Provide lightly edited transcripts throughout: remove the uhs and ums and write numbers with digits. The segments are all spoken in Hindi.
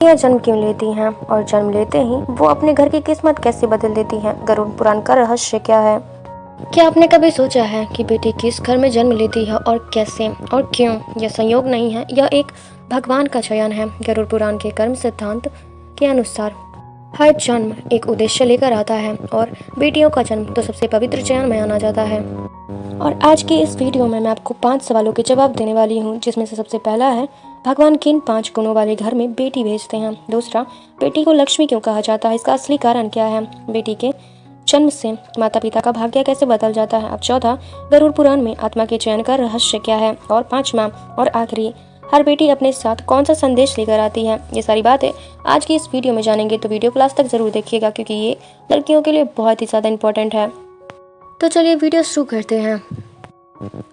बेटियां जन्म क्यों लेती हैं और जन्म लेते ही वो अपने घर की किस्मत कैसे बदल देती हैं? गरुड़ पुराण का रहस्य क्या है? क्या आपने कभी सोचा है कि बेटी किस घर में जन्म लेती है और कैसे और क्यों? यह संयोग नहीं है, यह एक भगवान का चयन है। गरुड़ पुराण के कर्म सिद्धांत के अनुसार हर जन्म एक उद्देश्य लेकर आता है और बेटियों का जन्म तो सबसे पवित्र चयन माना जाता है। और आज की इस वीडियो में मैं आपको 5 सवालों के जवाब देने वाली हूँ, जिसमें से सबसे पहला है भगवान किन 5 गुणों वाले घर में बेटी भेजते हैं। दूसरा, बेटी को लक्ष्मी क्यों कहा जाता है, इसका असली कारण क्या है। बेटी के जन्म से माता पिता का भाग्य कैसे बदल जाता है। अब चौथा, गरुड़ पुराण में आत्मा के चयन का रहस्य क्या है। और पांचवा और आखिरी, हर बेटी अपने साथ कौन सा संदेश लेकर आती है। ये सारी बातें आज की इस वीडियो में जानेंगे, तो वीडियो को लास्ट तक जरूर देखिएगा, क्योंकि ये लड़कियों के लिए बहुत ही ज़्यादा इंपॉर्टेंट है। तो चलिए वीडियो शुरू करते हैं।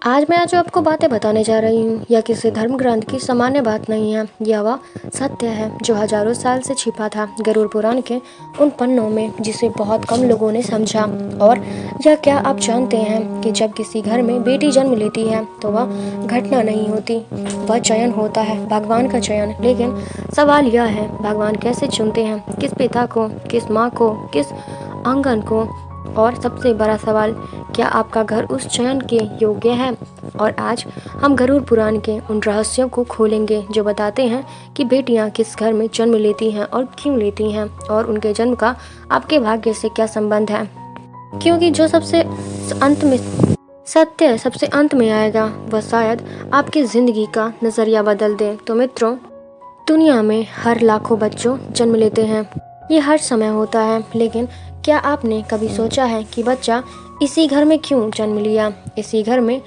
आज मैं जो आपको बातें बताने जा रही हूँ, यह किसी धर्म ग्रंथ की सामान्य बात नहीं है। यह वह सत्य है जो हजारों साल से छिपा था गरुड़ पुराण के उन पन्नों में, जिसे बहुत कम लोगों ने समझा। और यह क्या आप जानते हैं कि जब किसी घर में बेटी जन्म लेती है तो वह घटना नहीं होती, वह चयन होता है, भगवान का चयन। लेकिन सवाल यह है, भगवान कैसे चुनते हैं, किस पिता को, किस माँ को, किस आंगन को। और सबसे बड़ा सवाल, क्या आपका घर उस चयन के योग्य है। और आज हम गरुड़ पुराण के उन रहस्यों को खोलेंगे जो बताते हैं कि बेटियां किस घर में जन्म लेती हैं और क्यों लेती हैं, और उनके जन्म का आपके भाग्य से क्या संबंध है। क्योंकि जो सबसे अंत में आएगा, वह शायद आपकी जिंदगी का नजरिया बदल दे। तो मित्रों, दुनिया में हर लाखों बच्चों जन्म लेते हैं, ये हर समय होता है। लेकिन क्या आपने कभी सोचा है कि बच्चा इसी घर में क्यों जन्म लिया, इसी घर में,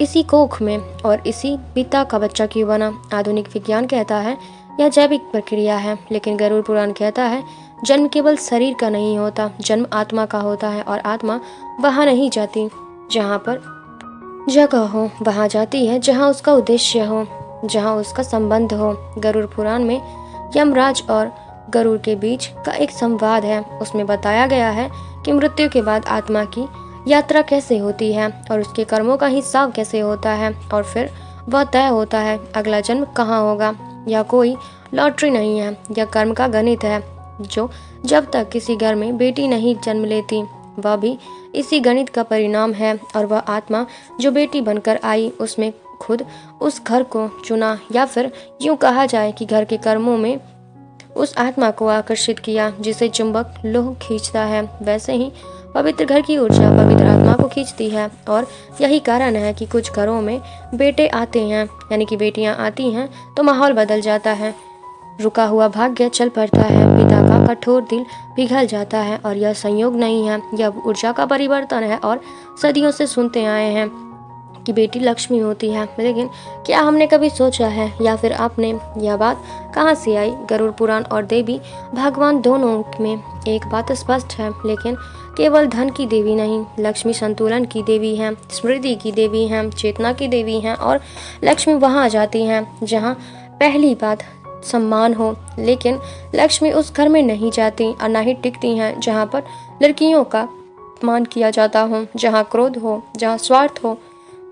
इसी कोख में, और इसी पिता का बच्चा क्यों बना। आधुनिक विज्ञान कहता है यह जैविक प्रक्रिया है, लेकिन गरुड़ पुराण कहता है जन्म केवल शरीर का नहीं होता, जन्म आत्मा का होता है। और आत्मा वहाँ नहीं जाती जहाँ पर जगह हो, वहाँ जाती है जहाँ उसका उद्देश्य हो, जहाँ उसका संबंध हो। गरुड़ पुराण में यमराज और गरुड़ के बीच का एक संवाद है। उसमें बताया गया है कि मृत्यु के बाद आत्मा की यात्रा कैसे होती है और उसके कर्मों का हिसाब कैसे होता है, और फिर वह तय होता है अगला जन्म कहाँ होगा। यह कोई लॉटरी नहीं है, यह कर्म का गणित है, जो जब तक किसी घर में बेटी नहीं जन्म लेती, वह भी इसी गणित का परिणाम है। और वह आत्मा जो बेटी बनकर आई, उसमें खुद उस घर को चुना, या फिर यूँ कहा जाए कि घर के कर्मों में उस आत्मा को आकर्षित किया, जिसे चुंबक लोह खींचता है। वैसे ही पवित्र घर की ऊर्जा पवित्र आत्मा को खींचती है। और यही कारण है कि कुछ घरों में बेटे आते हैं, यानी कि बेटियां आती हैं, तो माहौल बदल जाता है, रुका हुआ भाग्य चल पड़ता है, पिता का कठोर दिल पिघल जाता है। और यह संयोग नहीं है, यह ऊर्जा का परिवर्तन है। और सदियों से सुनते आए हैं कि बेटी लक्ष्मी होती है, लेकिन क्या हमने कभी सोचा है, या फिर आपने, यह बात कहाँ से आई। गरुड़ पुराण और देवी भगवान दोनों में एक बात स्पष्ट है, लेकिन केवल धन की देवी नहीं, लक्ष्मी संतुलन की देवी हैं, स्मृति की देवी हैं, चेतना की देवी हैं। और लक्ष्मी वहाँ जाती हैं जहाँ पहली बात सम्मान हो, लेकिन लक्ष्मी उस घर में नहीं जाती और न ही टिकती हैं जहाँ पर लड़कियों का अपमान किया जाता हो, जहाँ क्रोध हो, जहाँ स्वार्थ हो।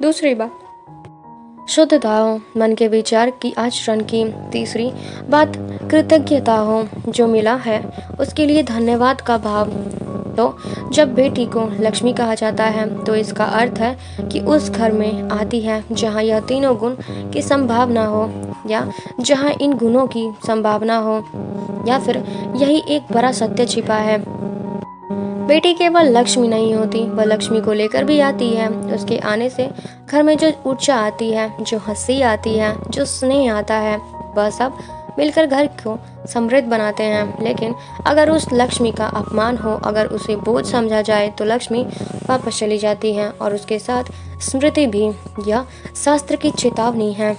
दूसरी बात शुद्धता हो, मन के विचार की, आचरण की। तीसरी बात कृतज्ञता हो, जो मिला है उसके लिए धन्यवाद का भाव। तो जब बेटी को लक्ष्मी कहा जाता है, तो इसका अर्थ है कि उस घर में आती है जहाँ यह तीनों गुण की संभावना हो, या जहाँ इन गुणों की संभावना हो, या फिर यही एक बड़ा सत्य छिपा है। बेटी केवल लक्ष्मी नहीं होती, वह लक्ष्मी को लेकर भी आती है। उसके आने से घर में जो ऊर्जा आती है, जो हंसी आती है, जो स्नेह आता है, वह सब मिलकर घर को समृद्ध बनाते हैं। लेकिन अगर उस लक्ष्मी का अपमान हो, अगर उसे बोझ समझा जाए, तो लक्ष्मी वापस चली जाती है और उसके साथ स्मृति भी। यह शास्त्र की चेतावनी है।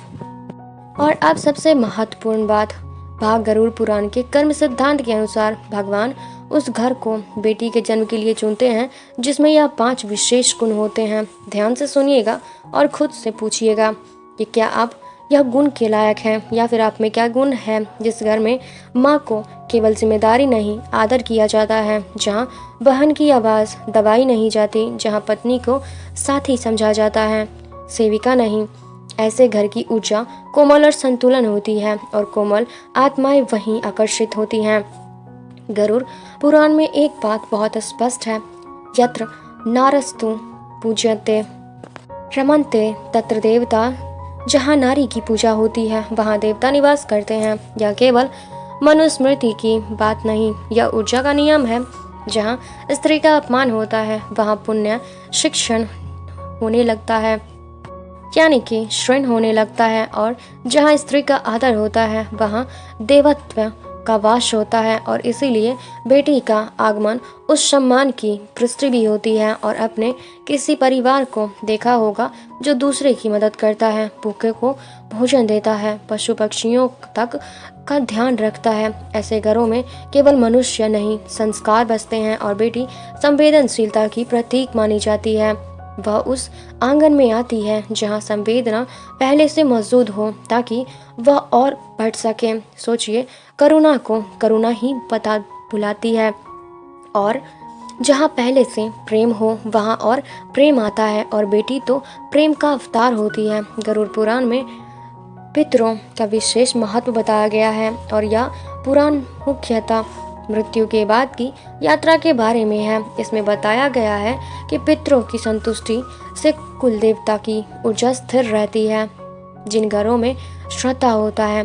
और अब सबसे महत्वपूर्ण बात, भाग गरुड़ पुराण के कर्म सिद्धांत के अनुसार भगवान उस घर को बेटी के जन्म के लिए चुनते हैं जिसमें यह 5 विशेष गुण होते हैं। ध्यान से सुनिएगा और खुद से पूछिएगा कि क्या आप यह गुण के लायक हैं, या फिर आप में क्या गुण है। जिस घर में माँ को केवल जिम्मेदारी नहीं, आदर किया जाता है, जहाँ बहन की आवाज़ दबाई नहीं जाती, जहाँ पत्नी को साथी समझा जाता है, सेविका नहीं, ऐसे घर की ऊर्जा कोमल और संतुलन होती है और कोमल आत्माएं वहीं आकर्षित होती हैं। गरुड़ पुराण में एक बात बहुत स्पष्ट है, यत्र नारस्तु पूज्यते रमन्ते तत्र देवता। जहाँ नारी की पूजा होती है वहाँ देवता निवास करते हैं। यह केवल मनुस्मृति की बात नहीं, यह ऊर्जा का नियम है। जहाँ स्त्री का अपमान होता है वहाँ पुण्य शिक्षण होने लगता है, यानी कि श्रृण होने लगता है, और जहाँ स्त्री का आदर होता है वहाँ देवत्व का वास होता है। और इसीलिए बेटी का आगमन उस सम्मान की पुष्टि भी होती है। और अपने किसी परिवार को देखा होगा जो दूसरे की मदद करता है, भूखे को भोजन देता है, पशु पक्षियों तक का ध्यान रखता है। ऐसे घरों में केवल मनुष्य नहीं, संस्कार बसते हैं और बेटी संवेदनशीलता की प्रतीक मानी जाती है। वह उस आंगन में आती है जहाँ संवेदना पहले से मौजूद हो ताकि वह और बढ़ सके। सोचिए, करुणा को करुणा ही पता बुलाती है, और जहाँ पहले से प्रेम हो वहाँ और प्रेम आता है, और बेटी तो प्रेम का अवतार होती है। गरुड़ पुराण में पितरों का विशेष महत्व बताया गया है और यह पुराण मुख्यतः मृत्यु के बाद की यात्रा के बारे में है। इसमें बताया गया है कि पितरों की संतुष्टि से कुल देवता की ऊर्जा स्थिर रहती है। जिन घरों में श्रद्धा होता है,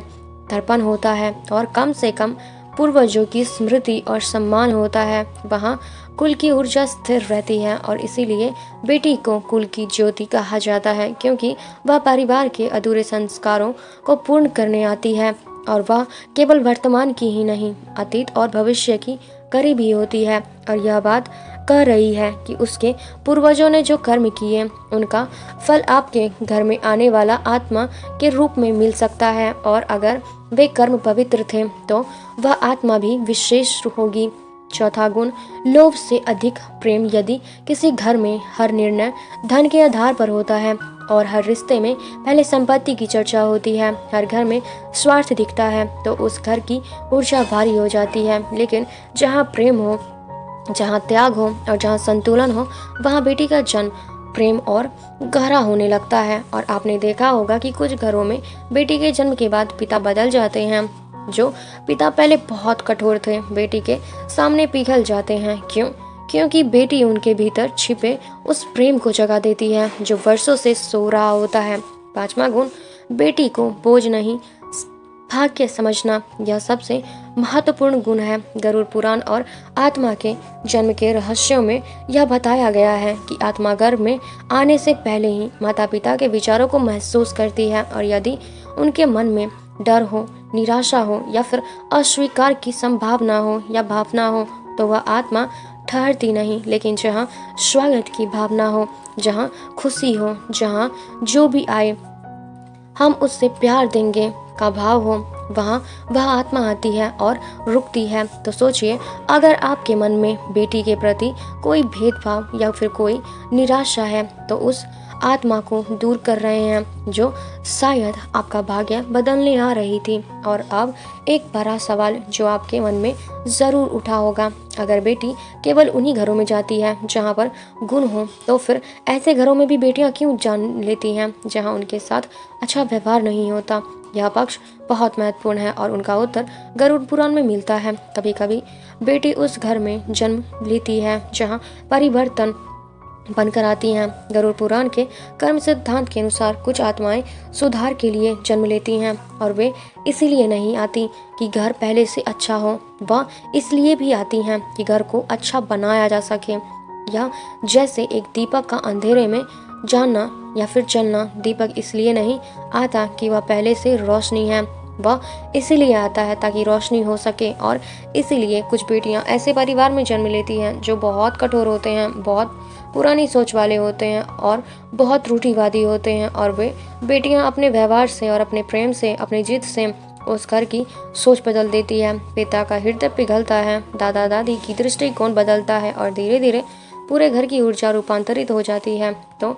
तर्पण होता है और कम से कम पूर्वजों की स्मृति और सम्मान होता है, वहाँ कुल की ऊर्जा स्थिर रहती है। और इसीलिए बेटी को कुल की ज्योति कहा जाता है, क्योंकि वह परिवार के अधूरे संस्कारों को पूर्ण करने आती है। और वह केवल वर्तमान की ही नहीं, अतीत और भविष्य की करीबी होती है। और यह बात कह रही है कि उसके पूर्वजों ने जो कर्म किए उनका फल आपके घर में आने वाला आत्मा के रूप में मिल सकता है। और अगर वे कर्म पवित्र थे तो वह आत्मा भी विशेष होगी। चौथा गुण, लोभ से अधिक प्रेम। यदि किसी घर में हर निर्णय धन के आधार पर होता है और हर रिश्ते में पहले संपत्ति की चर्चा होती है, हर घर में स्वार्थ दिखता है, तो उस घर की ऊर्जा भारी हो जाती है। लेकिन जहाँ प्रेम हो, जहाँ त्याग हो और जहाँ संतुलन हो, वहाँ बेटी का जन्म प्रेम और गहरा होने लगता है। और आपने देखा होगा कि कुछ घरों में बेटी के जन्म के बाद पिता बदल जाते हैं। जो पिता पहले बहुत कठोर थे, बेटी के सामने पिघल जाते हैं। क्यों? क्योंकि बेटी उनके भीतर छिपे उस प्रेम को जगा देती है जो वर्षों से सो रहा होता है। पांचवा गुण, बेटी को बोझ नहीं भाग्य समझना। यह सबसे महत्वपूर्ण गुण है। गरुड़ पुराण और आत्मा के जन्म के रहस्यों में यह बताया गया है कि आत्मा गर्भ में आने से पहले ही माता पिता के विचारों को महसूस करती है, और यदि उनके मन में डर हो, निराशा हो या फिर अस्वीकार की संभावना हो या भावना हो, तो वह आत्मा ठहरती नहीं। लेकिन जहाँ स्वागत की भावना हो, जहाँ खुशी हो, जहाँ जो भी आए हम उससे प्यार देंगे का भाव हो, वहाँ वह आत्मा आती है और रुकती है। तो सोचिए, अगर आपके मन में बेटी के प्रति कोई भेदभाव या फिर कोई निराशा है तो उस आत्मा को दूर कर रहे हैं जो शायद आपका भाग्य बदलने आ रही थी। और अब एक बड़ा सवाल जो आपके मन में ज़रूर उठा होगा, अगर बेटी केवल उन्हीं घरों में जाती है जहाँ पर गुण हो, तो फिर ऐसे घरों में भी बेटियाँ क्यों जान लेती हैं जहाँ उनके साथ अच्छा व्यवहार नहीं होता? यह पक्ष बहुत महत्वपूर्ण है और उनका उत्तर गरुड़ पुराण में मिलता है। कभी कभी बेटी उस घर में जन्म लेती है जहाँ परिवर्तन बनकर आती हैं। गरुड़ पुराण के कर्म सिद्धांत के अनुसार कुछ आत्माएं सुधार के लिए जन्म लेती हैं, और वे इसीलिए नहीं आती कि घर पहले से अच्छा हो, वह इसलिए भी आती हैं कि घर को अच्छा बनाया जा सके। या जैसे एक दीपक का अंधेरे में जानना या फिर चलना, दीपक इसलिए नहीं आता कि वह पहले से रोशनी है, वह इसीलिए आता है ताकि रोशनी हो सके। और इसीलिए कुछ बेटियां ऐसे परिवार में जन्म लेती हैं जो बहुत कठोर होते हैं, बहुत पुरानी सोच वाले होते हैं और बहुत रूढ़िवादी होते हैं, और वे बेटियां अपने व्यवहार से और अपने प्रेम से, अपनी जिद से उस घर की सोच बदल देती है। पिता का हृदय पिघलता है, दादा दादी की दृष्टिकोण बदलता है और धीरे धीरे पूरे घर की ऊर्जा रूपांतरित हो जाती है। तो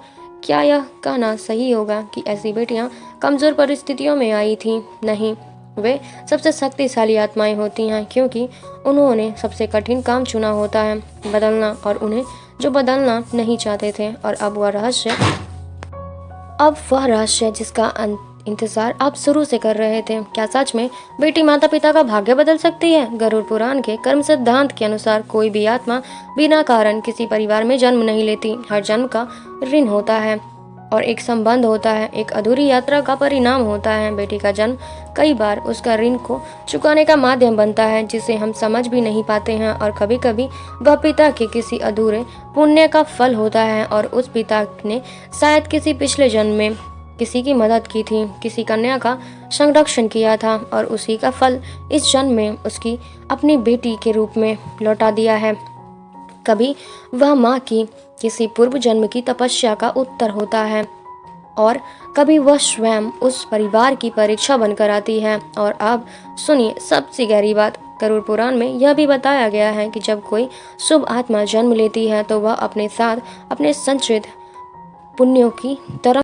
क्या यह कहना सही होगा कि ऐसी बेटियां कमज़ोर परिस्थितियों में आई थी? नहीं, वे सबसे शक्तिशाली आत्माएं होती हैं, क्योंकि उन्होंने सबसे कठिन काम चुना होता है, बदलना, और उन्हें जो बदलना नहीं चाहते थे। और अब वह रहस्य अब वह रहस्य जिसका इंतजार आप शुरू से कर रहे थे, क्या सच में बेटी माता पिता का भाग्य बदल सकती है? गरुड़ पुराण के कर्म सिद्धांत के अनुसार कोई भी आत्मा बिना कारण किसी परिवार में जन्म नहीं लेती। हर जन्म का ऋण होता है और एक संबंध होता है, एक अधूरी यात्रा का परिणाम होता है। बेटी का जन्म कई बार उसका ऋण को चुकाने का माध्यम बनता है, जिसे हम समझ भी नहीं पाते हैं, और कभी कभी वह पिता के किसी अधूरे पुण्य का फल होता है, और उस पिता ने शायद किसी पिछले जन्म में किसी की मदद की थी, किसी कन्या का संरक्षण किया था, और उसी का फल इस जन्म में उसकी अपनी बेटी के रूप में लौटा दिया है। कभी वह माँ की किसी पूर्व जन्म की तपस्या का उत्तर होता है, और कभी वह स्वयं उस परिवार की परीक्षा बनकर आती है। और अब सुनिए सबसे गहरी बात, गरुड़ पुराण में यह भी बताया गया है कि जब कोई शुभ आत्मा जन्म लेती है तो वह अपने साथ अपने संचित पुण्यों की तरह